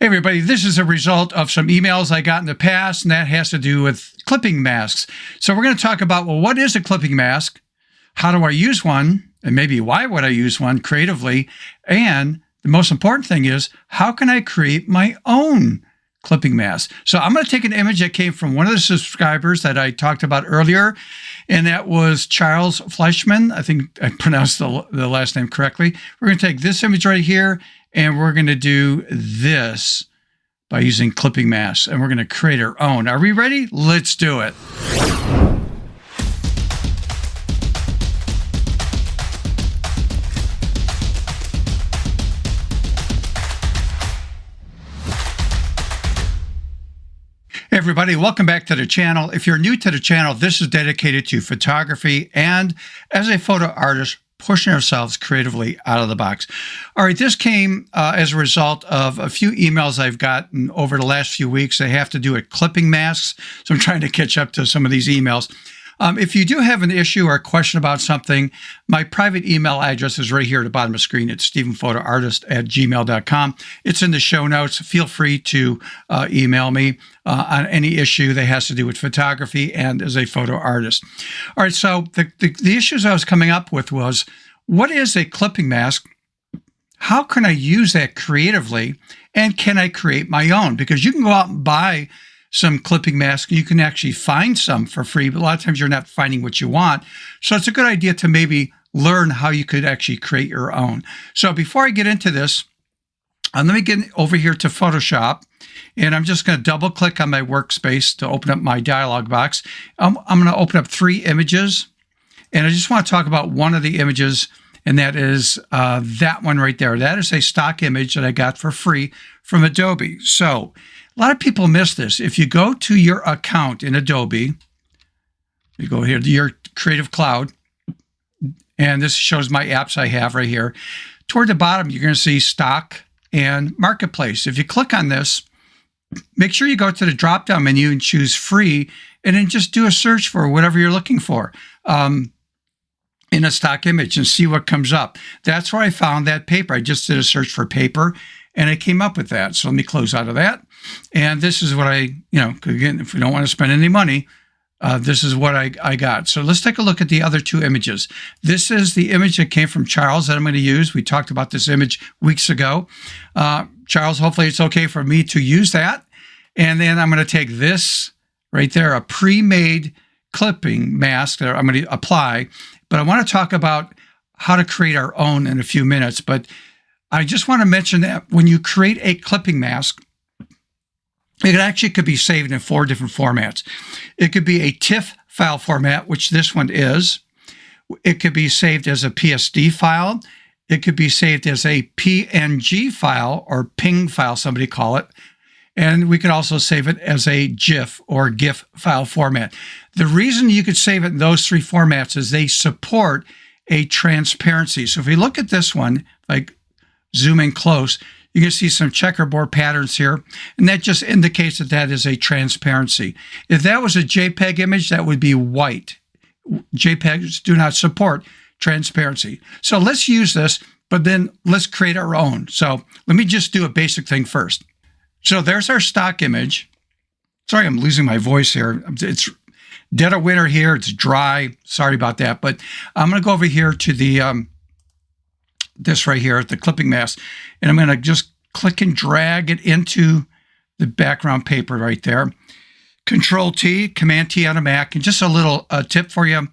Hey everybody, this is a result of some emails I got in the past, and that has to do with clipping masks. So we're going to talk about, well, what is a clipping mask? How do I use one? And maybe why would I use one creatively? And the most important thing is, how can I create my own clipping mask? So I'm going to take an image that came from one of the subscribers that I talked about earlier, and that was Charles Fleischman. I think I pronounced the last name correctly. We're going to take this image right here, and we're going to do this by using clipping masks, and we're going to create our own. Are we ready? Let's do it. Hey everybody, welcome back to the channel. If you're new to the channel, this is dedicated to photography and, as a photo artist, pushing ourselves creatively out of the box. All right, this came as a result of a few emails I've gotten over the last few weeks. They have to do with clipping masks, so I'm trying to catch up to some of these emails. If you do have an issue or a question about something, my private email address is right here at the bottom of the screen. It's stephenphotoartist@gmail.com. It's in the show notes. Feel free to email me on any issue that has to do with photography and as a photo artist. All right, so the issues I was coming up with was, what is a clipping mask? How can I use that creatively? And can I create my own? Because you can go out and buy some clipping masks. You can actually find some for free, but a lot of times you're not finding what you want. So it's a good idea to maybe learn how you could actually create your own. So before I get into this, let me get over here to Photoshop, and I'm just going to double click on my workspace to open up my dialog box. I'm going to open up 3 images, and I just want to talk about one of the images, and that is that one right there. That is a stock image that I got for free from Adobe. So a lot of people miss this. If you go to your account in Adobe, you go here to your Creative Cloud, and this shows my apps I have right here. Toward the bottom, you're going to see Stock and Marketplace. If you click on this, make sure you go to the drop-down menu and choose Free, and then just do a search for whatever you're looking for in a stock image and see what comes up. That's where I found that paper. I just did a search for paper, and I came up with that. So let me close out of that. And this is what again, if we don't want to spend any money, this is what I got. So let's take a look at the other 2 images. This is the image that came from Charles that I'm going to use. We talked about this image weeks ago. Charles, hopefully it's okay for me to use that. And then I'm going to take this right there, a pre-made clipping mask that I'm going to apply. But I want to talk about how to create our own in a few minutes. But I just want to mention that when you create a clipping mask, it actually could be saved in 4 different formats. It could be a TIFF file format, which this one is. It could be saved as a PSD file. It could be saved as a PNG file, or PNG file, somebody call it. And we could also save it as a GIF or GIF file format. The reason you could save it in those 3 formats is they support a transparency. So if we look at this one, like zoom in close, you can see some checkerboard patterns here, and that just indicates that that is a transparency. If that was a JPEG image, that would be white. JPEGs do not support transparency. So let's use this, but then let's create our own. So let me just do a basic thing first. So there's our stock image. Sorry, I'm losing my voice here. It's dead of winter here. It's dry. Sorry about that. But I'm going to go over here to the this right here, the clipping mask, and I'm going to just click and drag it into the background paper right there. Control-T, Command-T on a Mac, and just a little tip for you.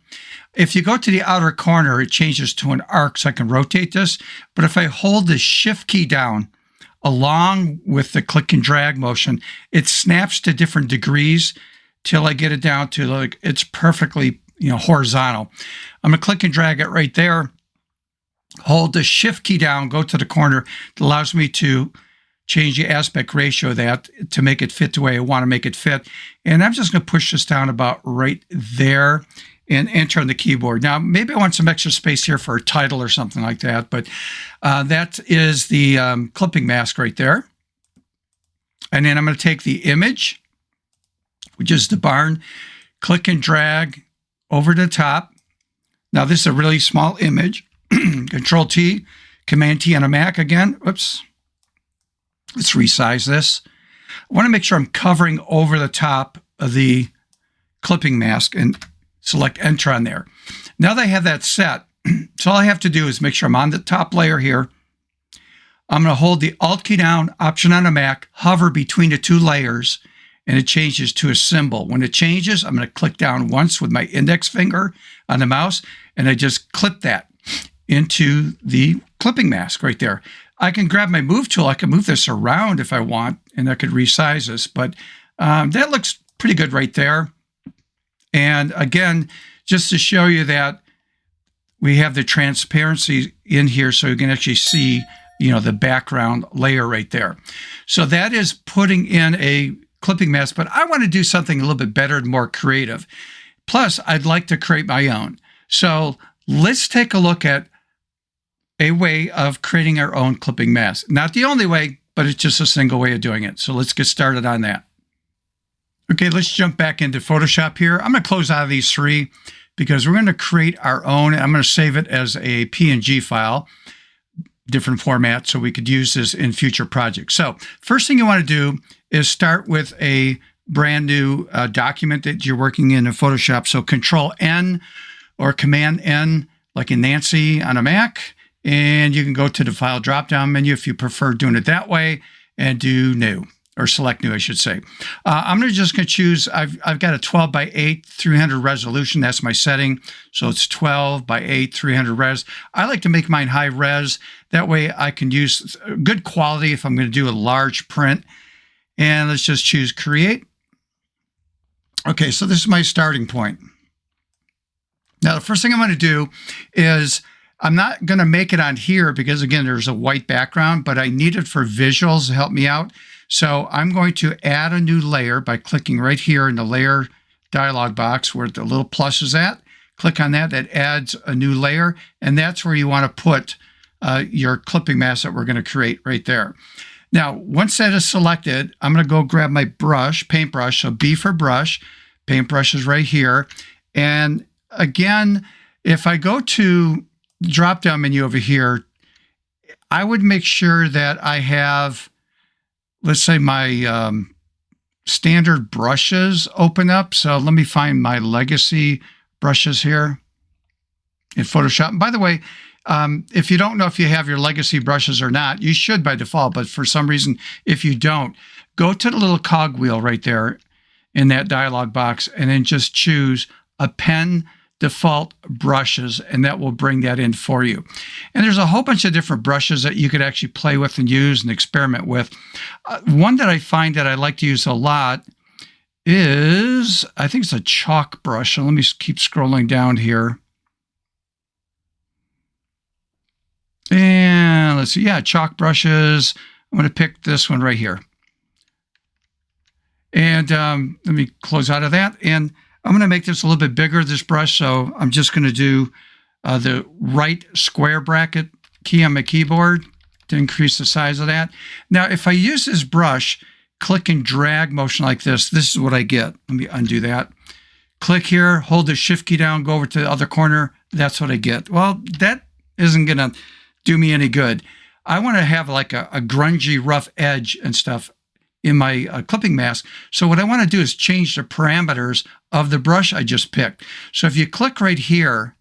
If you go to the outer corner, it changes to an arc, so I can rotate this. But if I hold the Shift key down along with the click and drag motion, it snaps to different degrees till I get it down to, like, it's perfectly horizontal. I'm going to click and drag it right there. Hold the Shift key down, go to the corner. It allows me to change the aspect ratio of that to make it fit the way I want to make it fit. And I'm just going to push this down about right there and enter on the keyboard. Now, maybe I want some extra space here for a title or something like that, but that is the clipping mask right there. And then I'm going to take the image, which is the barn, click and drag over the top. Now, this is a really small image. Control-T, Command-T on a Mac again. Oops. Let's resize this. I want to make sure I'm covering over the top of the clipping mask and select enter on there. Now that I have that set, so all I have to do is make sure I'm on the top layer here. I'm going to hold the Alt key down, Option on a Mac, hover between the two layers, and it changes to a symbol. When it changes, I'm going to click down once with my index finger on the mouse, and I just clip that into the clipping mask right there. I can grab my move tool. I can move this around if I want, and I could resize this, but that looks pretty good right there. And again, just to show you that we have the transparency in here so you can actually see, the background layer right there. So that is putting in a clipping mask, but I want to do something a little bit better and more creative. Plus, I'd like to create my own. So let's take a look at a way of creating our own clipping mask. Not the only way, but it's just a single way of doing it. So let's get started on that. Okay, let's jump back into Photoshop here. I'm going to close out of these three because we're going to create our own. I'm going to save it as a PNG file, different format, so we could use this in future projects. So first thing you want to do is start with a brand new document that you're working in Photoshop. So Control N or Command N, like in Nancy on a Mac, and you can go to the File drop-down menu if you prefer doing it that way, and do New, or Select New, I should say. I'm just going to choose, I've got a 12 by 8, 300 resolution. That's my setting. So it's 12 by 8, 300 res. I like to make mine high res. That way I can use good quality if I'm going to do a large print. And let's just choose Create. Okay, so this is my starting point. Now, the first thing I'm going to do is I'm not going to make it on here because, again, there's a white background, but I need it for visuals to help me out. So I'm going to add a new layer by clicking right here in the layer dialog box where the little plus is at. Click on that. That adds a new layer, and that's where you want to put your clipping mask that we're going to create right there. Now, once that is selected, I'm going to go grab my brush, paintbrush. So B for brush. Paintbrush is right here. And again, if I go to the drop-down menu over here, I would make sure that I have, let's say, my standard brushes open up. So let me find my legacy brushes here in Photoshop. And by the way, if you don't know if you have your legacy brushes or not, you should by default, but for some reason, if you don't, go to the little cogwheel right there in that dialog box and then just choose Append Default Brushes, and that will bring that in for you. And there's a whole bunch of different brushes that you could actually play with and use and experiment with. One that I find that I like to use a lot is, I think it's a chalk brush. So let me keep scrolling down here. And let's see, yeah, chalk brushes. I'm going to pick this one right here. And let me close out of that. And I'm going to make this a little bit bigger, this brush. So I'm just going to do the right square bracket key on my keyboard to increase the size of that. Now, if I use this brush, click and drag motion like this is what I get. Let me undo that. Click here, hold the shift key down, go over to the other corner. That's what I get. Well, that isn't going to do me any good. I want to have like a grungy, rough edge and stuff in my clipping mask. So what I want to do is change the parameters of the brush I just picked. So if you click right here,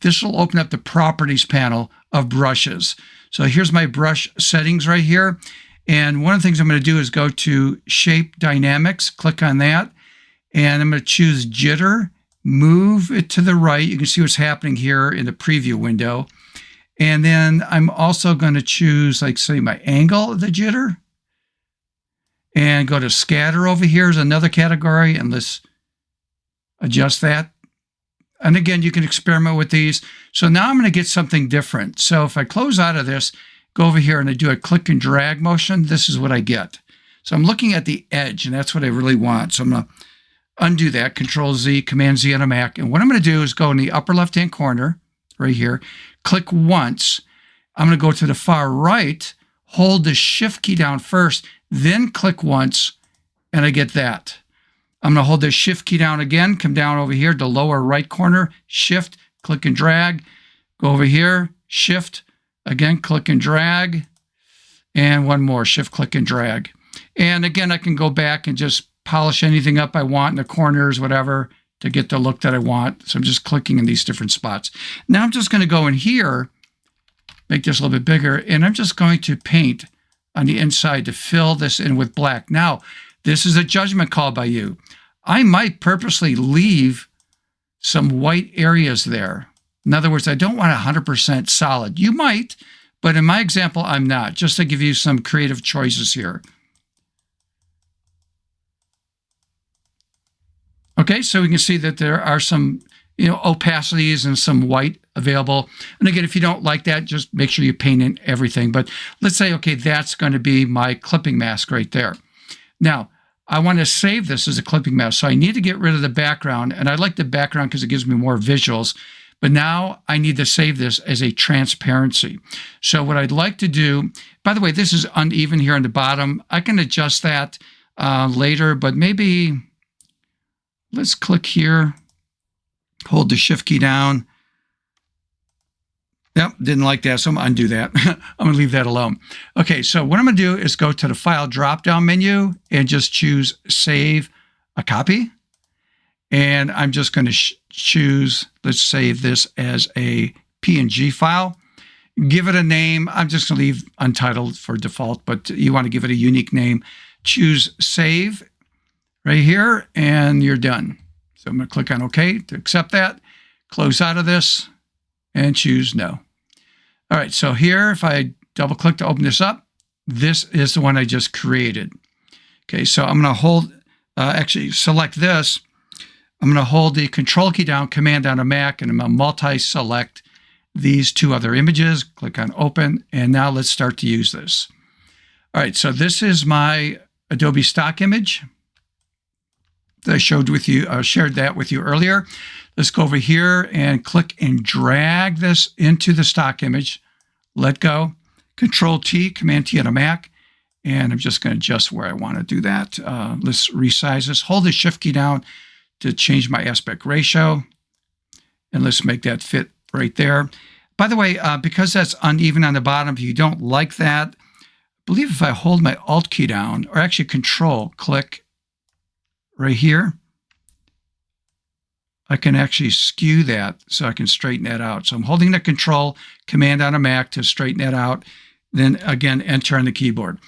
this will open up the properties panel of brushes. So here's my brush settings right here. And one of the things I'm going to do is go to Shape Dynamics, click on that, and I'm going to choose Jitter, move it to the right. You can see what's happening here in the preview window. And then I'm also going to choose, like, say, my angle of the jitter. And go to Scatter over here is another category, and let's adjust that. And again, you can experiment with these. So now I'm going to get something different. So if I close out of this, go over here and I do a click and drag motion, this is what I get. So I'm looking at the edge, and that's what I really want. So I'm going to undo that, Control Z, Command Z on a Mac. And what I'm going to do is go in the upper left-hand corner right here, click once. I'm going to go to the far right, hold the Shift key down first, then click once, and I get that. I'm going to hold the Shift key down again, come down over here to lower right corner, Shift, click and drag, go over here, Shift, again, click and drag, and one more, shift click and drag. And again, I can go back and just polish anything up I want in the corners, whatever, to get the look that I want. So I'm just clicking in these different spots. Now I'm just going to go in here, make this a little bit bigger, and I'm just going to paint on the inside to fill this in with black. Now, this is a judgment call by you. I might purposely leave some white areas there. In other words, I don't want 100% solid. You might, but in my example, I'm not, just to give you some creative choices here. Okay, so we can see that there are some, opacities and some white available. And again, if you don't like that, just make sure you paint in everything. But let's say, okay, that's going to be my clipping mask right there. Now, I want to save this as a clipping mask, so I need to get rid of the background. And I like the background because it gives me more visuals. But now I need to save this as a transparency. So what I'd like to do, by the way, this is uneven here on the bottom. I can adjust that later, but maybe let's click here, hold the shift key down. Yep, didn't like that, so I'm going to undo that. I'm going to leave that alone. Okay, so what I'm going to do is go to the File drop-down menu and just choose Save a Copy. And I'm just going to choose, let's save this as a PNG file. Give it a name. I'm just going to leave untitled for default, but you want to give it a unique name. Choose Save right here, and you're done. So I'm going to click on OK to accept that, close out of this, and choose No. All right, so here, if I double click to open this up, this is the one I just created. Okay, so I'm going to hold, actually select this. I'm going to hold the Control key down, Command on a Mac, and I'm going to multi-select these two other images. Click on Open, and now let's start to use this. All right, so this is my Adobe stock image that I shared that with you earlier. Let's go over here and click and drag this into the stock image. Let go. Control T, Command T on a Mac, and I'm just going to adjust where I want to do that. Let's resize this. Hold the Shift key down to change my aspect ratio, and let's make that fit right there. By the way, because that's uneven on the bottom, if you don't like that, I believe if I hold my Alt key down, or actually Control, click right here, I can actually skew that so I can straighten that out. So I'm holding the Control, Command on a Mac to straighten that out. Then again, Enter on the keyboard.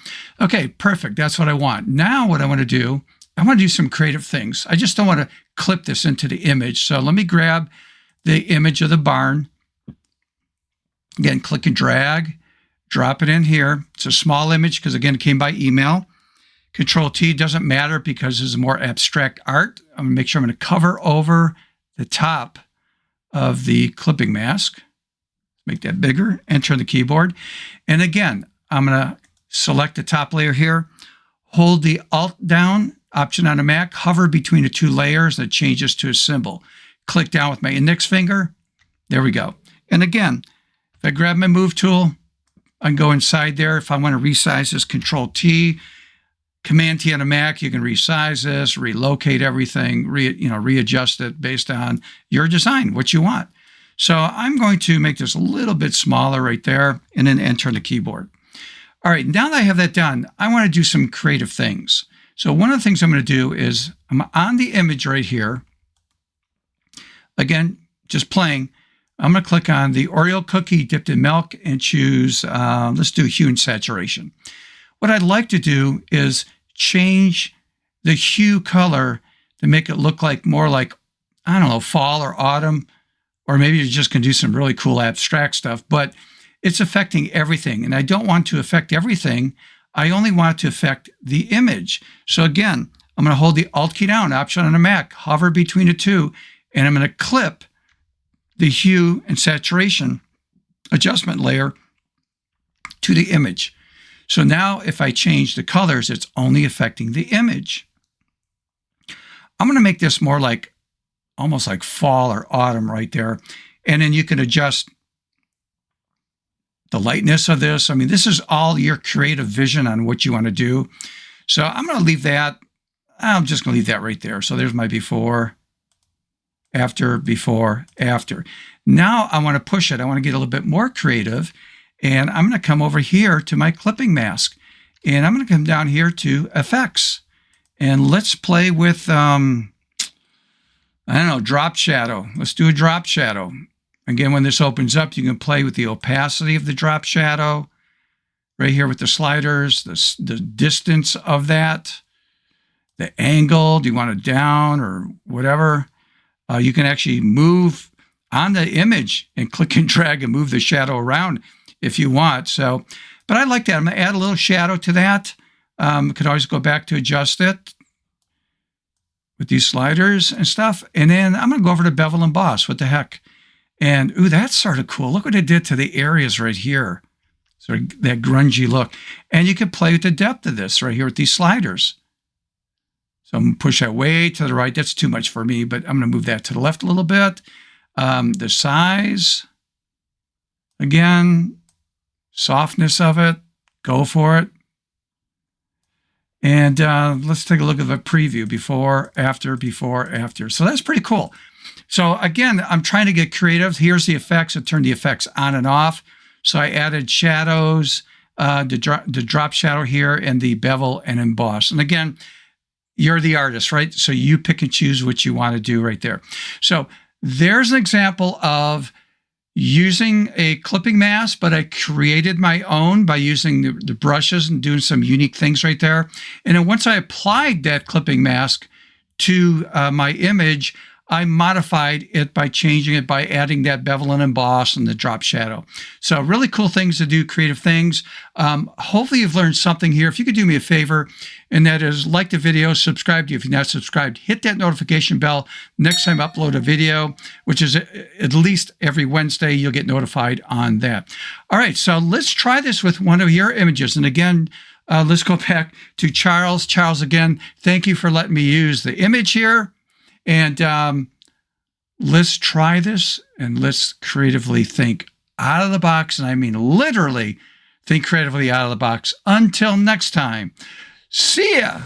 Okay, perfect. That's what I want. Now what I want to do, I want to do some creative things. I just don't want to clip this into the image. So let me grab the image of the barn. Again, click and drag, drop it in here. It's a small image because, again, it came by email. Control T doesn't matter because this is more abstract art. I'm going to make sure I'm going to cover over the top of the clipping mask. Make that bigger, enter on the keyboard. And again, I'm going to select the top layer here, hold the Alt down, Option on a Mac, hover between the two layers, and it changes to a symbol. Click down with my index finger. There we go. And again, if I grab my Move tool, I can go inside there. If I want to resize this, Control T, Command T on a Mac, you can resize this, relocate everything, readjust it based on your design, what you want. So I'm going to make this a little bit smaller right there, and then enter on the keyboard. All right, now that I have that done, I want to do some creative things. So one of the things I'm going to do is I'm on the image right here. Again, just playing. I'm going to click on the Oreo cookie dipped in milk and choose, let's do hue and saturation. What I'd like to do is change the hue color to make it look like more like, I don't know, fall or autumn, or maybe you're just going to do some really cool abstract stuff, but it's affecting everything. And I don't want to affect everything. I only want to affect the image. So again, I'm going to hold the Alt key down, Option on a Mac, hover between the two, and I'm going to clip the hue and saturation adjustment layer to the image. So now if I change the colors, it's only affecting the image. I'm going to make this more like, almost like fall or autumn right there. And then you can adjust the lightness of this. I mean, this is all your creative vision on what you want to do. So I'm going to leave that. I'm just going to leave that right there. So there's my before, after, before, after. Now I want to push it. I want to get a little bit more creative. And I'm going to come over here to my clipping mask. And I'm going to come down here to effects. And let's play with, I don't know, drop shadow. Let's do a drop shadow. Again, when this opens up, you can play with the opacity of the drop shadow. Right here with the sliders, the distance of that, the angle, do you want it down or whatever? You can actually move on the image and click and drag and move the shadow around if you want. So, but I like that. I'm going to add a little shadow to that. Could always go back to adjust it with these sliders and stuff. And then I'm going to go over to bevel and emboss. What the heck? And ooh, that's sort of cool. Look what it did to the areas right here. Sort of that grungy look. And you can play with the depth of this right here with these sliders. So I'm going to push that way to the right. That's too much for me, but I'm going to move that to the left a little bit. The size, again, softness of it, go for it. And let's take a look at the preview, before, after. So that's pretty cool. So again, I'm trying to get creative. Here's the effects. I turned the effects on and off. So I added shadows, the drop shadow here, and the bevel and emboss. And again, you're the artist, right? So you pick and choose what you want to do right there. So there's an example of using a clipping mask, but I created my own by using the brushes and doing some unique things right there. And then once I applied that clipping mask to my image, I modified it by changing it, by adding that bevel and emboss and the drop shadow. So really cool things to do, creative things. Hopefully you've learned something here. If you could do me a favor, and that is like the video, subscribe to you if you're not subscribed, hit that notification bell. Next time I upload a video, which is at least every Wednesday, you'll get notified on that. All right, so let's try this with one of your images. And again, let's go back to Charles. Charles, again, thank you for letting me use the image here. And let's try this, and let's creatively think out of the box. And I mean literally think creatively out of the box. Until next time, see ya.